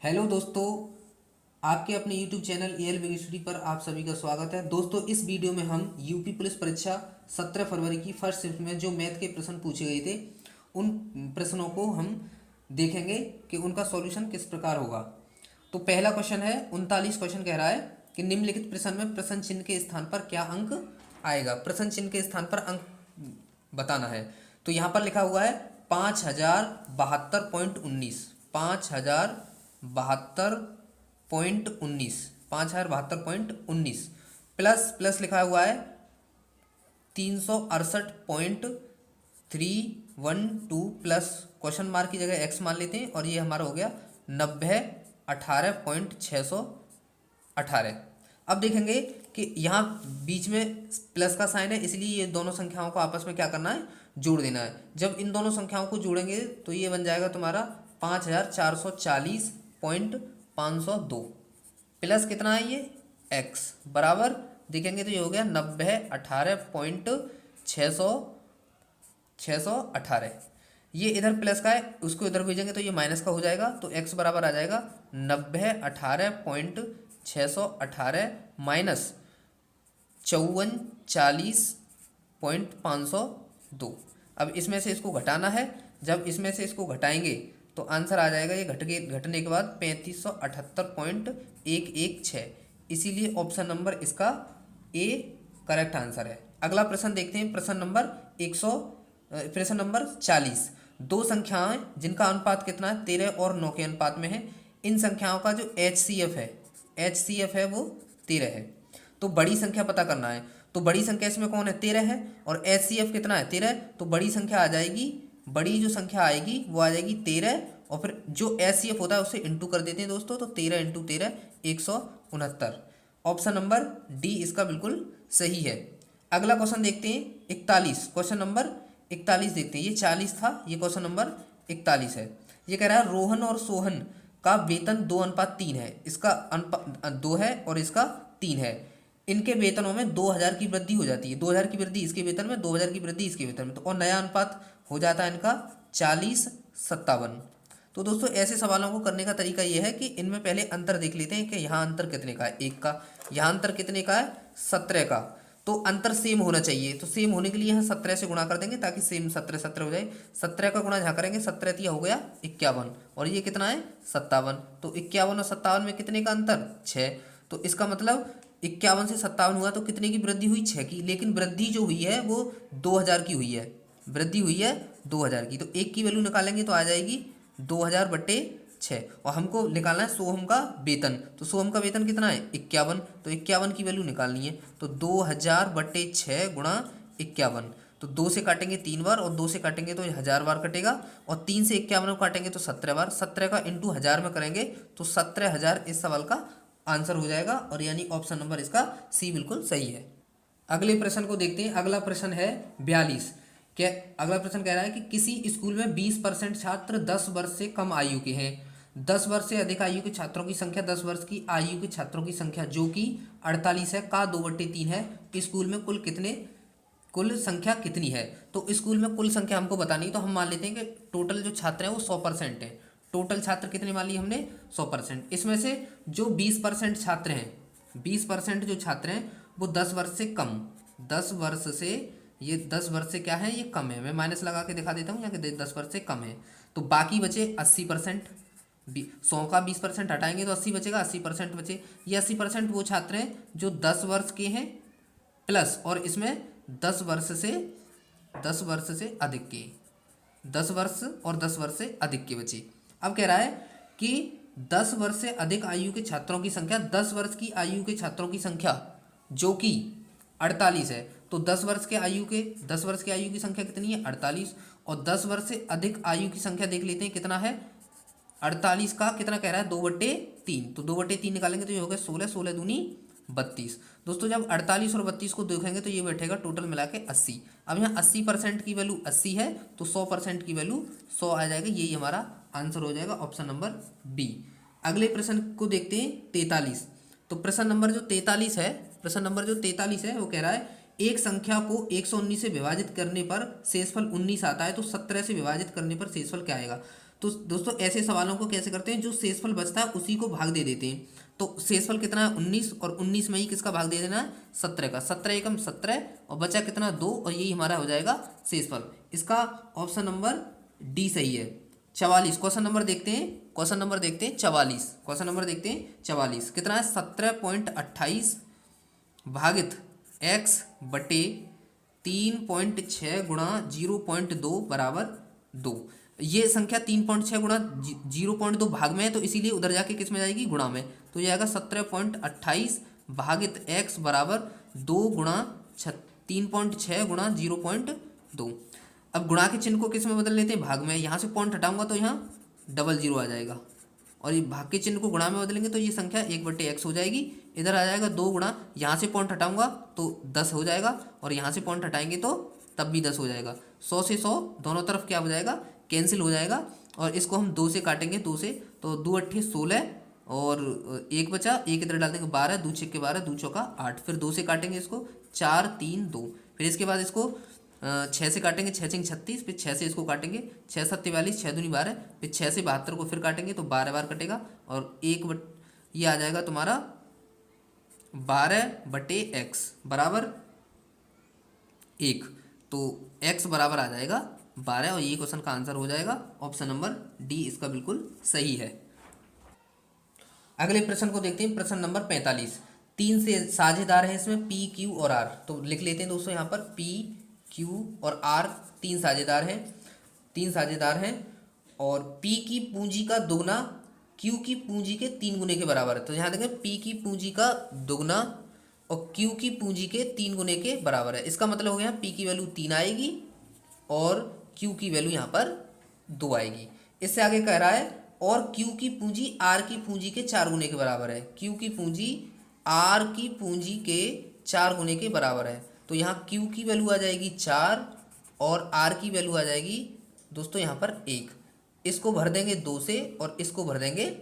Hello दोस्तों, आपके अपने YouTube channel L big study पर आप सभी का स्वागत है। दोस्तों, इस वीडियो में हम यूपी पुलिस परीक्षा 17 फरवरी की फर्स्ट शिफ्ट में जो मैथ के प्रश्न पूछे गए थे उन प्रश्नों को हम देखेंगे कि उनका सॉल्यूशन किस प्रकार होगा। तो पहला क्वेश्चन है 39 क्वेश्चन कह रहा है कि निम्नलिखित प्रश्न में प्रश्न चिन्ह के स्थान पर क्या अंक आएगा। प्रश्न चिन्ह के स्थान पर अंक बताना है। तो यहाँ पर लिखा हुआ है 5072.19 5072.19 5072.19 प्लस प्लस लिखा हुआ है 368.312 प्लस क्वेश्चन मार्क की जगह एक्स मान लेते हैं और ये हमारा हो गया 90 18.618। अब देखेंगे कि यहाँ बीच में प्लस का साइन है, इसलिए ये दोनों संख्याओं को आपस में क्या करना है, जोड़ देना है। जब इन दोनों संख्याओं को जोड़ेंगे तो ये बन जाएगा तुम्हारा 5440.502 प्लस कितना है ये x बराबर देखेंगे तो ये हो गया 90 18.618। ये इधर प्लस का है, उसको इधर भेजेंगे तो ये माइनस का हो जाएगा। तो x बराबर आ जाएगा 90 18.618 माइनस 5440.502। अब इसमें से इसको घटाना है। जब इसमें से इसको घटाएंगे तो आंसर आ जाएगा ये घटने के बाद 3578.116। इसीलिए ऑप्शन नंबर इसका ए करेक्ट आंसर है। अगला प्रश्न देखते हैं। प्रश्न नंबर 40। दो संख्याएं जिनका अनुपात कितना है, 13 और 9 के अनुपात में है। इन संख्याओं का जो HCF है वो 13 है। तो बड़ी संख्या पता करना है। तो बड़ी संख्या इसमें कौन है, 13 है, और HCF कितना है, 13। तो बड़ी संख्या आ जाएगी, बड़ी जो संख्या आएगी वो आ जाएगी 13, और फिर जो HCF होता है उससे इंटू कर देते हैं दोस्तों। तो 13 × 13 169। ऑप्शन नंबर डी इसका बिल्कुल सही है। अगला क्वेश्चन देखते हैं 41। क्वेश्चन नंबर 41 देखते हैं। ये 40 था, ये क्वेश्चन नंबर 41 है। ये कह रहा है रोहन और सोहन का वेतन 2:3 है। इसका 2 है और इसका 3 है। इनके वेतनों में 2000 की वृद्धि हो जाती है। 2000 की वृद्धि इसके वेतन में, 2000 की वृद्धि इसके वेतन में। तो और नया अनुपात हो जाता है इनका 40:57। तो दोस्तों ऐसे सवालों को करने का तरीका ये है कि इनमें पहले अंतर देख लेते हैं कि यहाँ अंतर कितने का है, 1 का। यहाँ अंतर कितने का है, 17 का। तो अंतर सेम होना चाहिए। तो सेम होने के लिए यहाँ 17 से गुणा कर देंगे ताकि सेम 17 17 हो जाए। 17 का गुणा जहाँ करेंगे 17 तिया हो गया 51, और ये कितना है 57। तो 51 और 57 में कितने का अंतर, 6। तो इसका मतलब 51 से 57 हुआ तो कितने की वृद्धि हुई, 6 की। लेकिन वृद्धि जो हुई है वो 2000 की हुई है, वृद्धि हुई है 2000 की। तो 1 की वैल्यू निकालेंगे तो आ जाएगी 2000/6, और हमको निकालना है सोहम का वेतन। तो सोहम का वेतन कितना है, 51। तो 51 की वैल्यू निकालनी है। तो 2000/6 गुणा 51। तो 2 से काटेंगे 3 बार, और 2 से काटेंगे तो 1000 बार कटेगा, और 3 से 51 को काटेंगे तो 17 बार। 17 का इंटू 1000 में करेंगे तो 17000 इस सवाल का आंसर हो जाएगा, और यानी ऑप्शन नंबर इसका सी बिल्कुल सही है। अगले प्रश्न को देखते हैं। अगला प्रश्न है 42। क्या अगला प्रश्न कह रहा है कि किसी स्कूल में 20% छात्र 10 वर्ष से कम आयु के हैं। 10 वर्ष से अधिक आयु के छात्रों की संख्या 10 वर्ष की आयु के छात्रों की संख्या जो कि 48 है का 2/3 है। स्कूल में कुल संख्या कितनी है। तो स्कूल में कुल संख्या हमको बतानी है, तो हम मान लेते हैं कि टोटल जो छात्र हैं वो 100% है। टोटल छात्र कितने मान लिए हमने, 100%। इसमें से जो 20% छात्र हैं, 20% जो छात्र हैं वो 10 वर्ष से कम, 10 वर्ष से, ये 10 वर्ष से क्या है, ये कम है। मैं माइनस लगा के दिखा देता हूँ यहाँ कि 10 वर्ष से कम है। तो बाकी बचे 80%। 100 का 20% हटाएंगे तो 80 बचेगा, 80% बचे। ये 80% वो छात्र हैं जो 10 वर्ष के हैं प्लस, और इसमें 10 वर्ष से अधिक के, 10 वर्ष और 10 वर्ष से अधिक के बचे। अब कह रहा है कि 10 वर्ष से अधिक आयु के छात्रों की संख्या, 10 वर्ष की आयु के छात्रों की संख्या जो कि 48 है। तो 10 वर्ष की आयु की संख्या कितनी है, 48। और 10 वर्ष से अधिक आयु की संख्या देख लेते हैं कितना है, 48 का कितना कह रहा है, 2/3। तो 2/3 निकालेंगे तो ये हो गया 16, 16 दूनी 32। दोस्तों जब 48 और 32 को देखेंगे तो ये बैठेगा टोटल मिला के 80। अब यहाँ 80% की वैल्यू 80 है, तो 100% की वैल्यू 100 आ जाएगा। यही हमारा आंसर हो जाएगा, ऑप्शन नंबर बी। अगले प्रश्न को देखते हैं 43। तो प्रश्न नंबर जो 43 है वो कह रहा है एक संख्या को 119 से विभाजित करने पर शेषफल 19 आता है, तो 17 से विभाजित करने पर शेषफल क्या आएगा। तो दोस्तों ऐसे सवालों को कैसे करते हैं, जो शेषफल बचता है उसी को भाग दे देते हैं। तो शेषफल कितना है 19, और 19 में ही किसका भाग दे देना है 17 का, 17 एकम 17, और बचा कितना 2, और यही हमारा हो जाएगा शेषफल। इसका ऑप्शन नंबर डी सही है। 44 क्वेश्चन नंबर देखते हैं, क्वेश्चन नंबर देखते हैं 44, क्वेश्चन नंबर देखते हैं 44 कितना है 17.28 भागित x बटे 3.6 गुणा 0.2 बराबर 2। ये संख्या 3.6 गुणा 0.2 भाग में है, तो इसीलिए उधर जाके किस में जाएगी गुणा में, तो ये आएगा 17.28 भागित x बराबर 2 गुणा 3.6 गुणा 0.2। अब गुणा के चिन्ह को किस में बदल लेते हैं भाग में, यहाँ से पॉइंट हटाऊंगा तो यहाँ डबल जीरो आ जाएगा, और ये भाग के चिन्ह को गुणा में बदलेंगे तो ये संख्या 1/x हो जाएगी। इधर आ जाएगा 2 गुणा, यहाँ से पॉइंट हटाऊंगा तो 10 हो जाएगा, और यहाँ से पॉइंट हटाएंगे तो तब भी 10 हो जाएगा। 100 से 100 दोनों तरफ क्या हो जाएगा कैंसिल हो जाएगा, और इसको हम 2 से काटेंगे, 2 से तो 2 अट्ठे 16, और एक बचा, एक इधर डाल देंगे 12, 2 छक्के 12, 2 चौका 8, फिर 2 से काटेंगे इसको 4 3 2, फिर इसके बाद इसको 6 से काटेंगे, 6 6 36, फिर 6 से इसको काटेंगे 6 7 43, 6 दूनी 12, फिर 6 से 72 को फिर काटेंगे तो 12 बार कटेगा, और ये आ जाएगा तुम्हारा 12/x बराबर 1, तो x बराबर आ जाएगा 12, और ये क्वेश्चन का आंसर हो जाएगा ऑप्शन नंबर डी, इसका बिल्कुल सही है। अगले प्रश्न को देखते हैं, प्रश्न नंबर 45। 3 से साझेदार हैं इसमें P Q और R, तो लिख लेते हैं दोस्तों यहाँ पर P Q और R 3 साझेदार हैं, 3 साझेदार हैं, और P की पूंजी का दुगना Q की पूंजी के 3 गुने के बराबर है। तो यहाँ देखें P की पूंजी का दुगना और Q की पूंजी के 3 गुने के बराबर है। इसका मतलब हो गया P की वैल्यू 3 आएगी और Q की वैल्यू यहाँ पर 2 आएगी। इससे आगे कह रहा है और Q की पूंजी R की पूंजी के 4 गुने के बराबर है, Q की पूंजी R की पूंजी के 4 गुने के बराबर है। तो यहाँ Q की वैल्यू आ जाएगी 4 और R की वैल्यू आ जाएगी दोस्तों यहाँ पर 1। इसको भर देंगे 2 से और इसको भर देंगे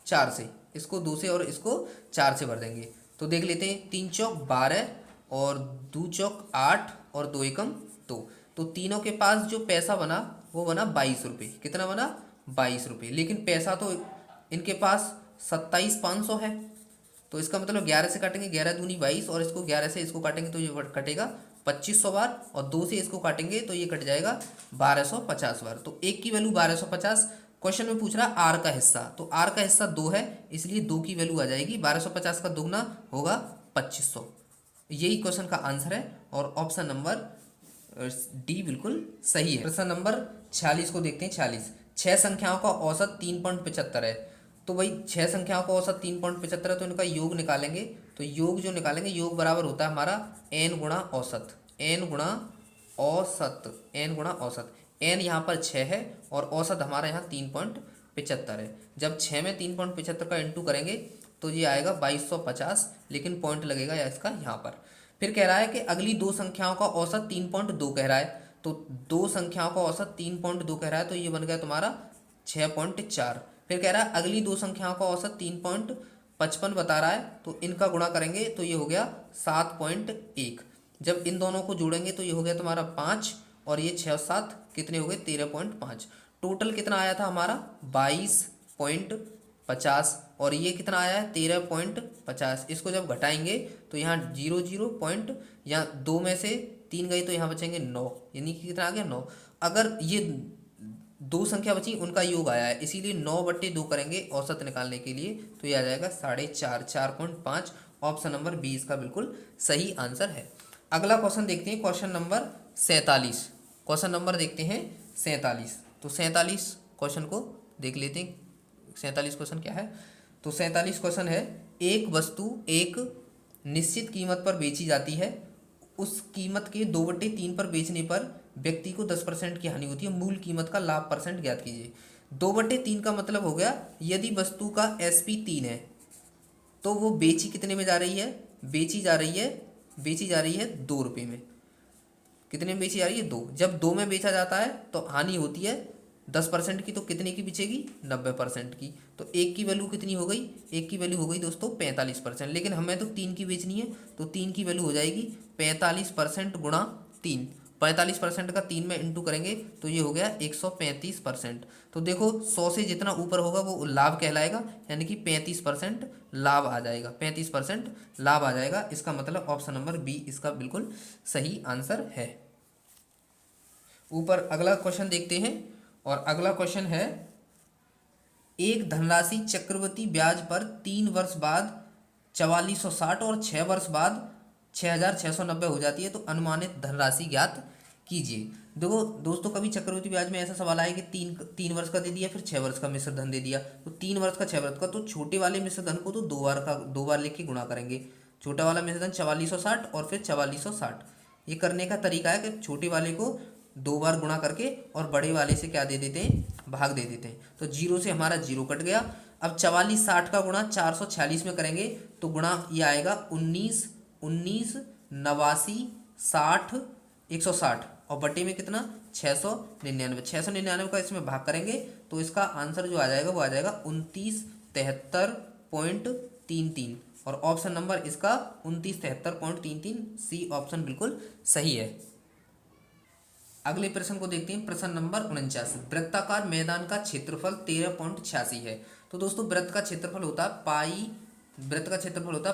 4 से, इसको 2 से और इसको 4 से भर देंगे। तो देख लेते हैं 3 चौक 12 और 2 चौक 8 और 2 एकम 2। तो तीनों के पास जो पैसा बना वो बना 22 रुपये। कितना बना 22 रुपये, लेकिन पैसा तो इनके पास 27,500 है। तो इसका मतलब 11 से काटेंगे, 11 दूनी 22, और इसको 11 से इसको काटेंगे तो ये कटेगा 2500 बार, और 2 से इसको काटेंगे तो ये कट जाएगा 1250 बार। तो एक की वैल्यू 1250। क्वेश्चन में पूछ रहा है आर का हिस्सा, तो आर का हिस्सा 2 है, इसलिए 2 की वैल्यू आ जाएगी 1250 का दुगना होगा 2500। यही क्वेश्चन का आंसर है और ऑप्शन नंबर डी बिल्कुल सही है। प्रश्न नंबर 46 को देखते हैं। 46 6 संख्याओं का औसत 3.75 है। तो भाई 6 संख्याओं का औसत 3.75 है, तो इनका योग निकालेंगे। तो योग जो निकालेंगे, योग बराबर होता है हमारा n गुणा औसत, n गुणा औसत, n गुणा औसत। n यहाँ पर 6 है और औसत हमारा यहाँ 3.75 है। जब 6 में 3.75 का इंटू करेंगे तो ये आएगा 2250, लेकिन पॉइंट लगेगा या इसका यहाँ पर। फिर कह रहा है कि अगली 2 संख्याओं का औसत 3.2 कह रहा है। तो 2 संख्याओं का औसत 3.2 कह रहा है, तो ये बन गया तुम्हारा 6.4। फिर कह रहा है अगली 2 संख्याओं का औसत 3.55 बता रहा है, तो इनका गुणा करेंगे तो ये हो गया 7.1। जब इन दोनों को जोड़ेंगे तो ये हो गया तुम्हारा 5, और ये 6 और 7 कितने हो गए 13.5। टोटल कितना आया था हमारा 22.50, और ये कितना आया है 13.50। इसको जब घटाएंगे तो यहाँ 0 पॉइंट, यहाँ 2 में से 3 गई तो यहाँ बचेंगे 9, यानी कि कितना आ गया 9। अगर ये 2 संख्या बची उनका योग आया है, इसीलिए 9/2 करेंगे औसत निकालने के लिए, तो ये आ जाएगा 4.5, 4.5। ऑप्शन नंबर बी इसका बिल्कुल सही आंसर है। अगला क्वेश्चन देखते हैं, क्वेश्चन नंबर 47। क्वेश्चन नंबर देखते हैं 47। तो 47 क्वेश्चन को देख लेते हैं। 47 क्वेश्चन क्या है, तो 47 क्वेश्चन है, एक वस्तु एक निश्चित कीमत पर बेची जाती है, उस कीमत के 2/3 पर बेचने पर व्यक्ति को 10% की हानि होती है, मूल कीमत का लाभ % ज्ञात कीजिए। 2/3 का मतलब हो गया यदि वस्तु का SP 3 है तो वो बेची कितने में जा रही है, बेची जा रही है 2 रुपये में। कितने में बेची जा रही है 2। जब 2 में बेचा जाता है तो हानि होती है 10% की, तो कितने की बिचेगी 90% की। तो एक की वैल्यू कितनी हो गई, एक की वैल्यू हो गई दोस्तों 45%, लेकिन हमें तो 3 की बेचनी है, तो 3 की वैल्यू हो जाएगी 45% गुणा 3, 45% का 3 में इंटू करेंगे तो ये हो गया 135%। तो देखो 100 से जितना ऊपर होगा वो लाभ कहलाएगा, यानी कि 35% लाभ आ जाएगा, 35% लाभ आ जाएगा। इसका मतलब ऑप्शन नंबर बी इसका बिल्कुल सही आंसर है। ऊपर अगला क्वेश्चन देखते हैं, और अगला क्वेश्चन है, एक धनराशि चक्रवृद्धि ब्याज पर 3 वर्ष बाद 4460 और 6 वर्ष बाद 6690 हो जाती है, तो अनुमानित धनराशि ज्ञात कीजिए। देखो दोस्तों, कभी चक्रवृद्धि ब्याज में ऐसा सवाल आया कि तीन वर्ष का दे दिया, फिर 6 वर्ष का मिश्र धन दे दिया, तो 3 वर्ष का 6 वर्ष का, तो छोटे वाले मिश्र धन को तो 2 बार लिख के गुणा करेंगे। छोटा वाला मिश्र धन 4460 और फिर 4460। ये करने का तरीका है कि छोटे वाले को 2 बार गुणा करके और बड़े वाले से क्या दे देते हैं, भाग दे देते हैं। तो जीरो से हमारा जीरो कट गया। अब 4460 का गुणा 446 में करेंगे तो गुणा ये आएगा 19 19 89 60 160, और बटे में कितना 699। 699 का इसमें भाग करेंगे तो इसका आंसर जो आ जाएगा वो आ जाएगा 2973.33, और ऑप्शन नंबर इसका 2973.33 सी ऑप्शन बिल्कुल सही है। अगले प्रश्न को देखते हैं, प्रश्न नंबर 49। वृत्ताकार मैदान का क्षेत्रफल 13.86 है। तो दोस्तों वृत्त का क्षेत्रफल होता है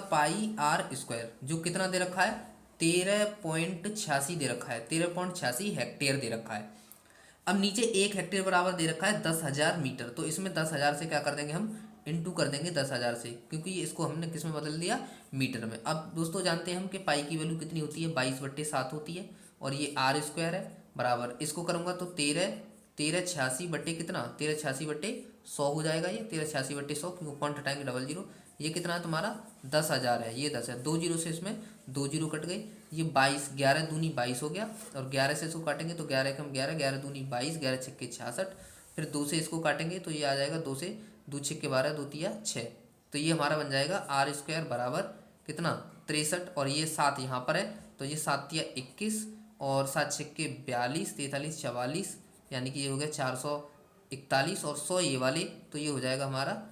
पाई आर स्क्वायर, जो कितना दे रखा है 13.86 दे रखा है, 13.86 हेक्टेयर दे रखा है। अब नीचे 1 हेक्टेयर बराबर दे रखा है 10,000 मीटर, तो इसमें 10,000 से क्या कर देंगे हम, इंटू कर देंगे 10,000 से, क्योंकि इसको हमने किस में बदल दिया, मीटर में। अब दोस्तों जानते हैं हम कि पाई की वैल्यू कितनी होती है, 22/7 होती है, और ये आर स्क्वायर है बराबर, इसको करूँगा तो 1386 बटे कितना, 1386/100 हो जाएगा। ये 1386/100, क्योंकि पॉइंट हटाएंगे 00, ये कितना है तुम्हारा 10,000 है, ये 10 है। 2 जीरो से इसमें 2 जीरो कट गए, ये 22, 11 दूनी 22 हो गया, और 11 से इसको काटेंगे तो 11 कम 11, 11 दूनी 22, 11 छक्के 66, फिर 2 से इसको काटेंगे तो ये आ जाएगा 2 से 2 छक्के 12, 2 तिया 6, तो ये हमारा बन जाएगा आर स्क्वायर बराबर कितना 63, और ये 7 यहाँ पर है, तो ये 7 तिया 21, और 7 छक्के 42, 43 44, यानी कि ये हो गया 441, और 100 ये वाले, तो ये हो जाएगा हमारा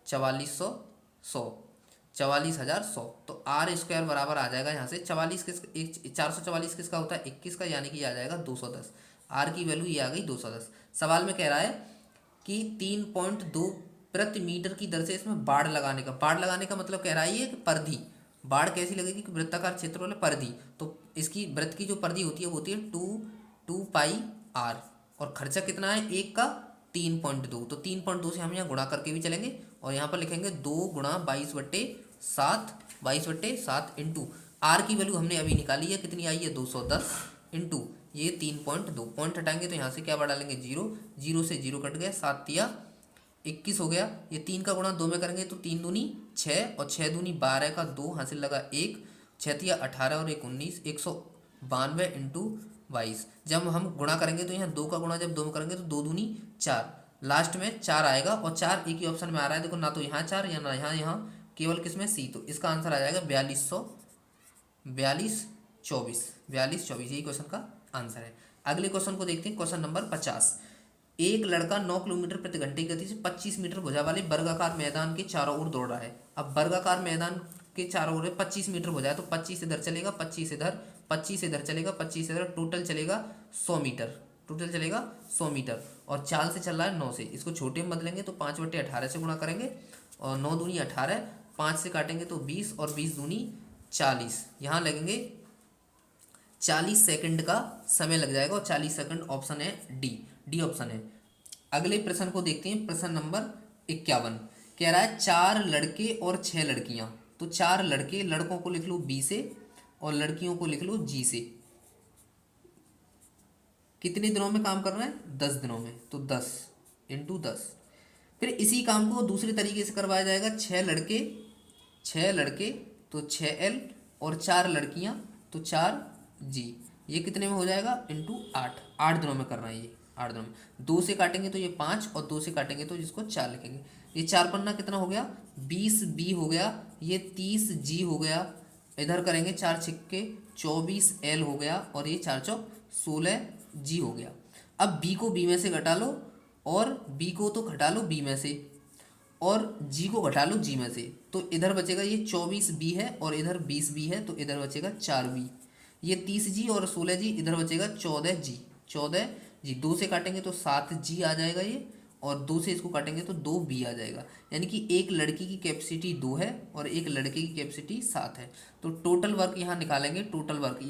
44,100। तो आर स्क्वायर बराबर आ जाएगा यहाँ से 444 किसका होता है 21 का, यानी कि ये आ जाएगा 210। आर की वैल्यू ये आ गई 210। सवाल में कह रहा है कि 3.2 प्रति मीटर की दर से इसमें बाड़ लगाने का मतलब कह रहा है ये कि परिधि, बाढ़ कैसी लगेगी कि वृत्ताकार क्षेत्र वाले परिधि, तो इसकी वृत्त की जो परिधि होती है वो होती है 2 पाई आर, और खर्चा कितना है एक का 3.2, तो 3.2 से हम यहाँ गुणा करके भी चलेंगे, और यहाँ पर लिखेंगे 2 गुणा 22/7 इंटू आर की वैल्यू हमने अभी निकाली है, कितनी आई है 210, इंटू ये 3.2, पॉइंट हटाएंगे तो यहाँ से क्या बढ़ा लेंगे 0, 0 से 0 कट गया, 7 तिया 21 हो गया। ये 3 का गुणा 2 में करेंगे तो 3 दूनी 6, और 6 दूनी 12 का 2 हासिल लगा 1, 6 तिया 18 और 1 19, 192 इंटू 22। जब हम गुणा करेंगे तो यहाँ 2 का गुणा जब 2 में करेंगे तो 2 दूनी 4, लास्ट में 4 आएगा, और 4 एक ही ऑप्शन में आ रहा है, देखो ना तो यहाँ 4 या ना यहाँ केवल किसमें सी, तो इसका आंसर आ जाएगा 4224, यही क्वेश्चन का आंसर है। अगले क्वेश्चन को देखते हैं, क्वेश्चन नंबर 50। एक लड़का 9 किलोमीटर प्रति घंटे की गति से 25 मीटर भुजा वाले वर्गाकार मैदान के चारों ओर दौड़ रहा है। अब वर्गाकार मैदान के चारों ओर 25 मीटर भुजा है, तो 25 इधर चलेगा, 25 इधर, 25 इधर चलेगा, 25 इधर, टोटल चलेगा 100 मीटर, और चाल से चल रहा है 9 से। इसको छोटे में बदलेंगे तो 5/18 से गुणा करेंगे, और 9 दूनी 18, 5 से काटेंगे तो 20, और 20 दूनी 40, यहाँ लगेंगे 40 सेकंड का समय लग जाएगा, और 40 सेकंड ऑप्शन है डी ऑप्शन है। अगले प्रश्न को देखते हैं, प्रश्न नंबर 51। कह रहा है 4 लड़के और 6 लड़कियां, तो 4 लड़कों को लिख लो बी से, और लड़कियों को लिख लो जी से। कितने दिनों में काम करना है 10 दिनों में, तो 10 इंटू 10। फिर इसी काम को दूसरे तरीके से करवाया जाएगा, 6 लड़के तो 6L, और 4 लड़कियां तो 4G। ये कितने में हो जाएगा इंटू 8 दिनों में करना है, ये 8 दिनों में। 2 से काटेंगे तो ये 5, और 2 से काटेंगे तो जिसको 4 लिखेंगे। ये 4 पन्ना कितना हो गया 20B हो गया, ये 30G हो गया, इधर करेंगे 4 छिक्के 24L हो गया, और ये 4 चौक 16G हो गया। अब B को B में से घटा लो, और B को तो घटा लो B में से, और G को घटा लो G में से, तो इधर बचेगा ये 24B है, और इधर 20B है, तो इधर बचेगा 4B। ये 30G और 16G, इधर बचेगा 14G। 14G 2 से काटेंगे तो 7G आ जाएगा ये, और 2 से इसको काटेंगे तो 2B आ जाएगा। यानी कि एक लड़की की कैपेसिटी 2 है और एक लड़के की कैपेसिटी 7 है। तो टोटल वर्क यहाँ निकालेंगे। टोटल वर्क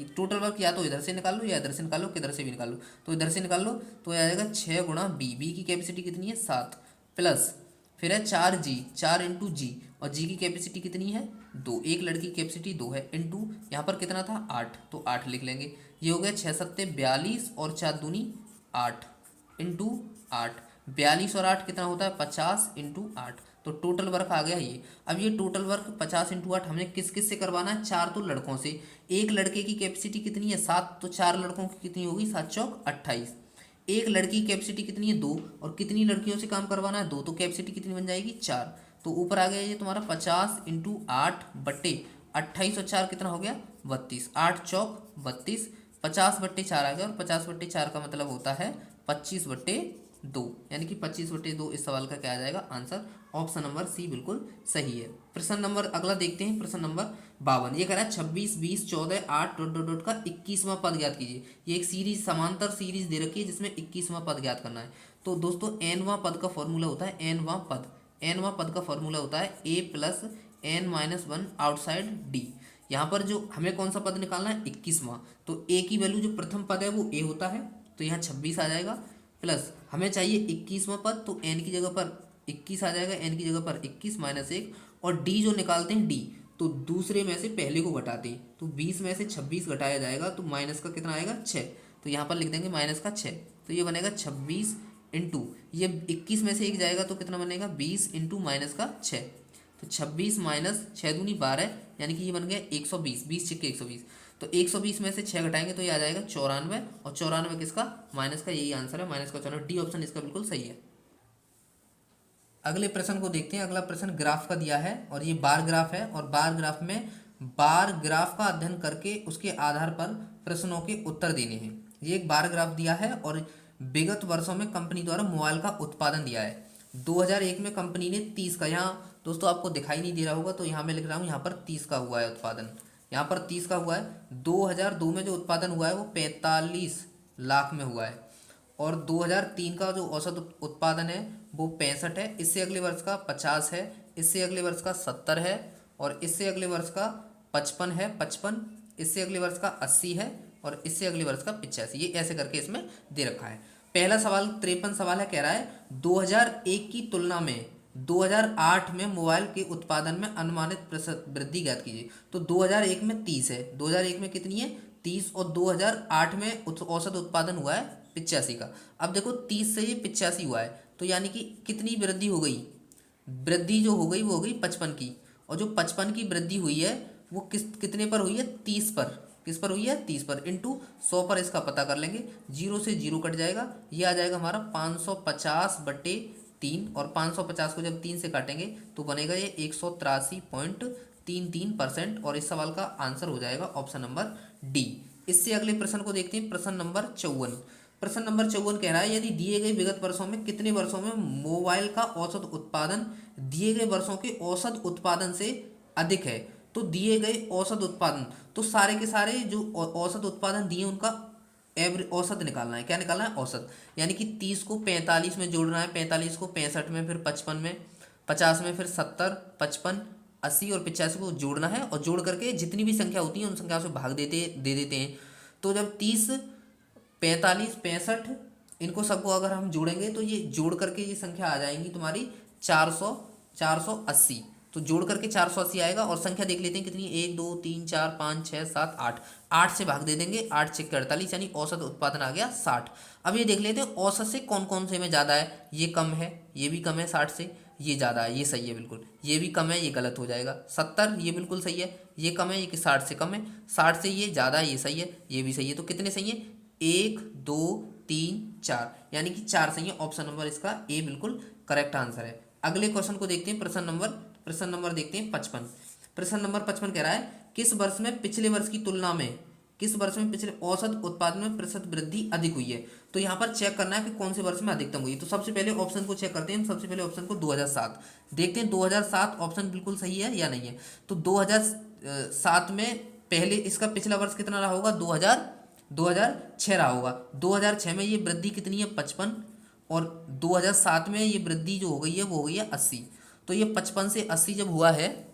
या तो इधर से निकाल लो या इधर से निकाल लो, किधर से भी निकाल लो। तो इधर से निकाल लो तो आ जाएगा 6 गुणा बी की कैपेसिटी कितनी है 7, प्लस फिर है 4G, 4 इंटू जी, और जी की कैपेसिटी कितनी है 2, एक लड़की की कैपेसिटी 2 है, इंटू यहाँ पर कितना था 8, तो 8 लिख लेंगे। ये हो गया 6 सत्ते 42 और 4 दूनी 8, इंटू 8, 42 और 8 कितना होता है 50 इंटू 8। तो टोटल वर्क आ गया ये। अब ये टोटल वर्क 50 इंटू 8 हमने किस किस से करवाना है, 4 तो लड़कों से। एक लड़के की कैपेसिटी कितनी है 7, तो 4 लड़कों की कितनी होगी 7 चौक 28। एक लड़की की कैपेसिटी कितनी है 2, और कितनी लड़कियों से काम करवाना है 2, तो कैपेसिटी कितनी बन जाएगी 4। तो ऊपर आ गया ये तुम्हारा 50 इंटू 8 बट्टे 28 और 4 कितना हो गया 32, 8 चौक 32, 50 बट्टे 4 आ गया, और 50 बट्टे 4 का मतलब होता है 25 बट्टे 2, यानी कि 25 बट्टे 2 इस सवाल का क्या आ जाएगा आंसर। ऑप्शन नंबर सी बिल्कुल सही है। प्रश्न नंबर अगला देखते हैं, प्रश्न नंबर 52। ये कह रहा है 26 20 14 8 डॉट डॉट डॉट का 21वां पद ज्ञात कीजिए। ये एक सीरीज समांतर सीरीज दे रखी है जिसमें 21वां पद ज्ञात करना है। तो दोस्तों nवां पद का फॉर्मूला होता है nवां पद का फॉर्मूला होता है a plus n-1 outside d। यहाँ पर जो हमें कौन सा पद निकालना है 21वां, तो a की वैल्यू जो प्रथम पद है वो a होता है, तो यहाँ 26 आ जाएगा, प्लस हमें चाहिए 21वां पद, तो n की जगह पर 21 आ जाएगा, n की जगह पर 21 माइनस 1, और d जो निकालते हैं d, तो दूसरे में से पहले को घटाते हैं, तो 20 में से 26 घटाया जाएगा तो माइनस का कितना आएगा 6, तो यहाँ पर लिख देंगे माइनस का 6, तो ये बनेगा 26 इंटू ये 21 में से 1 जाएगा तो कितना बनेगा 20 इंटू माइनस का 6, तो 26 माइनस 6 दूनी 12, यानी कि ये बन गया 120, 20 छिक्के 120, तो 120 में से 6 घटाएंगे तो ये आ जाएगा 94, और 94 किसका माइनस का, यही आंसर है माइनस का 94, डी ऑप्शन इसका बिल्कुल सही है। अगले प्रश्न को देखते हैं। अगला प्रश्न ग्राफ का दिया है और ये बार ग्राफ है, और बार ग्राफ में बार ग्राफ का अध्ययन करके उसके आधार पर प्रश्नों के उत्तर देने हैं। ये एक बार ग्राफ दिया है और विगत वर्षों में कंपनी द्वारा मोबाइल का उत्पादन दिया है। 2001 में कंपनी ने 30 का, यहाँ दोस्तों आपको दिखाई नहीं दे रहा होगा तो यहाँ मैं लिख रहा हूँ, यहाँ पर 30 का हुआ है उत्पादन, यहाँ पर 30 का हुआ है। 2002 में जो उत्पादन हुआ है वो 45 लाख में हुआ है, और 2003 का जो औसत उत्पादन है वो 65 है। इससे अगले वर्ष का 50 है, इससे अगले वर्ष का 70 है, और इससे अगले वर्ष का 55 है 55, इससे अगले वर्ष का 80 है, और इससे अगले वर्ष का 85। ये ऐसे करके इसमें दे रखा है। पहला सवाल 53 सवाल है, कह रहा है 2001 की तुलना में 2008 में मोबाइल के उत्पादन में अनुमानित प्रतिशत वृद्धि ज्ञात कीजिए। तो 2001 में 30 है, 2001 में कितनी है 30, और 2008 में औसत उत्पादन हुआ है 85 का। अब देखो 30 से ये 85 हुआ है, तो यानी कि कितनी वृद्धि हो गई, वृद्धि जो हो गई वो हो गई 55 की, और जो 55 की वृद्धि हुई है वो कितने पर हुई है 30 पर, किस पर हुई है 30 पर, इंटू 100 पर इसका पता कर लेंगे, 0 से 0 कट जाएगा, ये आ जाएगा हमारा 550 बटे 3, और 550 को जब 3 से काटेंगे तो बनेगा ये 183.33%, और इस सवाल का आंसर हो जाएगा ऑप्शन नंबर डी। इससे अगले प्रश्न को देखते हैं, प्रश्न नंबर 54। प्रश्न नंबर 54 कह रहा है यदि दिए गए विगत वर्षों में कितने वर्षों में मोबाइल का औसत उत्पादन दिए गए वर्षों के औसत उत्पादन से अधिक है। तो दिए गए औसत उत्पादन, तो सारे के सारे जो औसत उत्पादन दिए उनका एवरेज औसत निकालना है। क्या निकालना है औसत, यानी कि 30 को 45 में जोड़ना है, 45 को 65 में, फिर 55 में, 50 में, फिर 70, 55, 80 और 85 को जोड़ना है, और जोड़ करके जितनी भी संख्या होती है उन संख्याओं से भाग दे देते हैं। तो जब 30 45 65 इनको सबको अगर हम जोड़ेंगे तो ये जोड़ करके ये संख्या आ जाएंगी तुम्हारी 480, तो जोड़ करके 480 आएगा, और संख्या देख लेते हैं कितनी 1 2 3 4 5 6 7 8, 8 से भाग दे देंगे, 8 छक्के 48, यानी औसत उत्पादन आ गया 60। अब ये देख लेते हैं औसत से कौन कौन से में ज़्यादा है, ये कम है, ये भी कम है 60 से, ये ज़्यादा है, ये सही है बिल्कुल, ये भी कम है, ये गलत हो जाएगा। 70 ये बिल्कुल सही है, ये कम है, ये 60 से कम है, 60 से ये ज़्यादा है, ये सही है, ये भी सही है। तो कितने सही है 1 2 3 4, यानी कि 4 सही है। ऑप्शन नंबर इसका ए बिल्कुल करेक्ट आंसर है। अगले क्वेश्चन को देखते हैं, प्रश्न नंबर देखते हैं 55। प्रश्न नंबर 55 कह रहा है किस वर्ष में पिछले वर्ष की तुलना में, किस वर्ष में पिछले औसत उत्पादन में प्रतिशत वृद्धि अधिक हुई है। तो यहाँ पर चेक करना है कि कौन से वर्ष में अधिकतम हुई है। तो सबसे पहले ऑप्शन को चेक करते हैं, सबसे पहले ऑप्शन को 2007 देखते हैं, 2007 ऑप्शन बिल्कुल सही है या नहीं है। तो 2007 में पहले इसका पिछला वर्ष कितना रहा होगा, 2006 रहा होगा। 2006 में ये वृद्धि कितनी है, 55, और 2007 में ये वृद्धि जो हो गई है वो हो गई है 80। तो ये 55 से 80 जब हुआ है,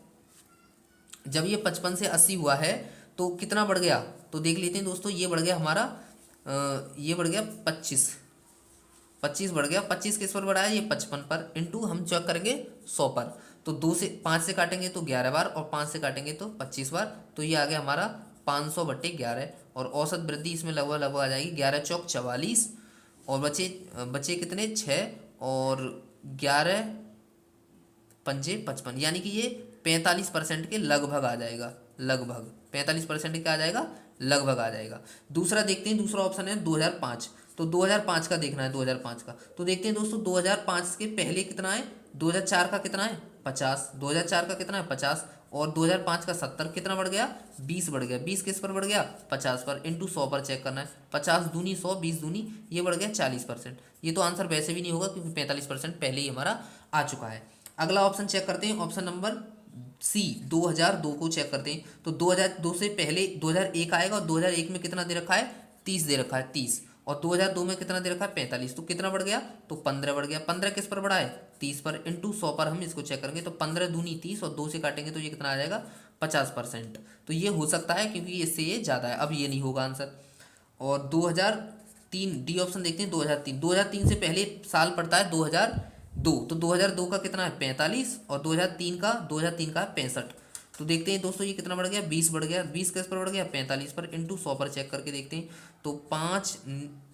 जब ये 55 से 80 हुआ है तो कितना बढ़ गया, तो देख लेते हैं दोस्तों। ये बढ़ गया हमारा ये बढ़ गया 25 बढ़ गया। 25 किस पर बढ़ा है, ये 55 पर, इंटू हम चेक करेंगे 100 पर। तो 5 से काटेंगे तो 11 बार, और 5 से काटेंगे तो 25 बार। तो ये आ गया हमारा 500/11, और औसत वृद्धि इसमें लगभग लगभग आ जाएगी 11 चौक 44, और बचे कितने 6, और 11 पंजे 55, यानी कि ये 45% के लगभग आ जाएगा, लगभग 45% का आ जाएगा, लगभग आ जाएगा। दूसरा देखते हैं, दूसरा ऑप्शन है 2005। तो 2005 का देखना है, 2005 का। तो देखते हैं दोस्तों, 2005 के पहले कितना है, 2004 का कितना है 50, 2004 का कितना है 50, और 2005 का 70, कितना बढ़ गया 20 बढ़ गया। 20 किस पर बढ़ गया, 50 पर, इंटू 100 पर चेक करना है। 50 दूनी 100, 20 दूनी, ये बढ़ गया 40%। ये तो आंसर वैसे भी नहीं होगा क्योंकि 45% पहले ही हमारा आ चुका है। अगला ऑप्शन चेक करते हैं, ऑप्शन नंबर सी, 2002 को चेक करते हैं। तो 2002 से पहले 2001 आएगा, और 2001 में कितना दे रखा है 30 दे रखा है, 30, और 2002 में कितना दे रखा है 45। तो कितना बढ़ गया, तो 15 बढ़ गया। 15 किस पर बढ़ा है, 30 पर, इंटू 100 पर हम इसको चेक करेंगे। तो 15 दूनी 30, और 2 से काटेंगे तो ये कितना आ जाएगा 50%। तो ये हो सकता है क्योंकि इससे ये ज़्यादा है, अब ये नहीं होगा आंसर। और 2003, डी ऑप्शन देखते हैं, 2003। 2003 से पहले साल पड़ता है 2002। तो 2002 का कितना है 45, और 2003 का है 65। तो देखते हैं दोस्तों ये कितना बढ़ गया, 20 बढ़ गया। 20 किस पर बढ़ गया, 45 पर, इंटू 100 पर चेक करके देखते हैं। तो 5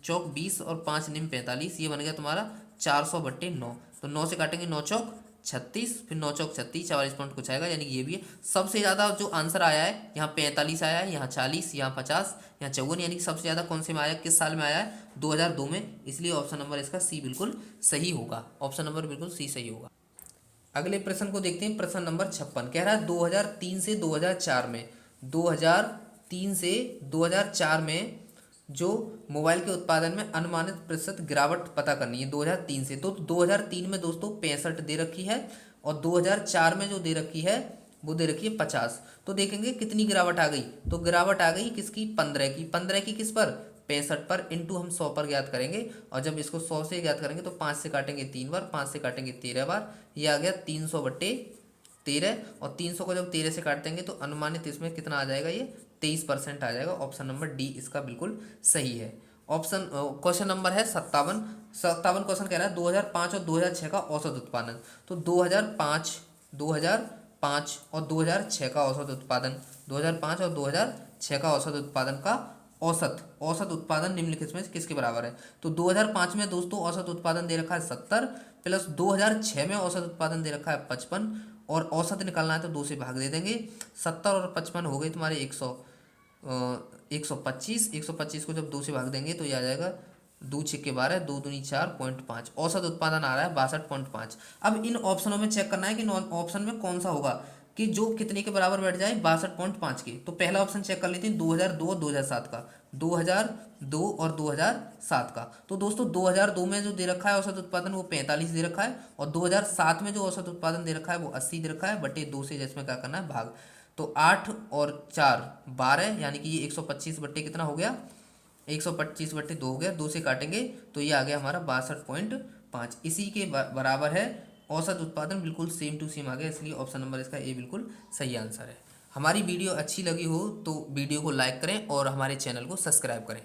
चौक 20 और 5 निम 45, ये बन गया तुम्हारा 400/9। तो 9 से काटेंगे 9 चौक 36, फिर 9 चौक 36, 44 पॉइंट कुछ आएगा, यानी कि ये भी है। सबसे ज़्यादा जो आंसर आया है, यहाँ 45 आया है, यहाँ 40, यहाँ 50, यहाँ 54, यानी कि सबसे ज़्यादा कौन से में आया, किस साल में आया है, 2002 में। इसलिए ऑप्शन नंबर इसका सी बिल्कुल सही होगा, ऑप्शन नंबर बिल्कुल सी सही होगा। अगले प्रश्न को देखते हैं, प्रश्न नंबर 56 कह रहा है 2003 से 2004 में, 2003 से 2004 में जो मोबाइल के उत्पादन में अनुमानित प्रतिशत गिरावट पता करनी है 2003 से। तो 2003 में दोस्तों 65 दे रखी है, और 2004 में जो दे रखी है वो दे रखी है 50। तो देखेंगे कितनी गिरावट आ गई, तो गिरावट आ गई किसकी, 15 की। 15 की किस पर, 65 पर, इंटू हम 100 पर ज्ञात करेंगे। और जब इसको 100 से ज्ञात करेंगे तो 5 से काटेंगे 3 बार, 5 से काटेंगे 13 बार, ये आ गया 300/13। और 300 को जब 13 से काट देंगे तो अनुमानित इसमें कितना आ जाएगा, ये 23% आ जाएगा। ऑप्शन नंबर डी इसका बिल्कुल सही है। ऑप्शन क्वेश्चन नंबर है 57 क्वेश्चन कह रहा है 2005 और 2006 का औसत उत्पादन। तो 2005 और 2006 का औसत उत्पादन, 2005 और 2006 का औसत उत्पादन का औसत उत्पादन निम्नलिखित में किसके बराबर है। तो 2005 में दोस्तों औसत उत्पादन दे रखा है 70, प्लस 2006 में औसत उत्पादन दे रखा है 55, और औसत निकालना है तो 2 से भाग दे देंगे। 70 और 55 हो गई तुम्हारे 125। 125 को जब 2 से भाग देंगे तो ये आ जाएगा 2 छक्के 12, 2 दूनी 4.5। औसत उत्पादन आ रहा है 62.5। अब इन ऑप्शनों में चेक करना है कि ऑप्शन में कौन सा होगा कि जो कितने के बराबर बैठ जाए, 62.5 के। तो पहला ऑप्शन चेक कर लेते हैं 2002 और 2007 का, 2002 और 2007 का। तो दोस्तों 2002 में जो दे रखा है औसत उत्पादन वो 45 दे रखा है, और 2007 में जो औसत उत्पादन दे रखा है वो 80 दे रखा है, बटे 2 से जिसमें क्या करना है भाग। तो 8 और 4 12, यानी कि ये 125 बट्टे कितना हो गया, 125/2 हो गया। 2 से काटेंगे तो ये आ गया हमारा 62.5। इसी के बराबर है औसत उत्पादन, बिल्कुल सेम टू सेम आ गया। इसलिए ऑप्शन नंबर इसका ए बिल्कुल सही आंसर है। हमारी वीडियो अच्छी लगी हो तो वीडियो को लाइक करें और हमारे चैनल को सब्सक्राइब करें।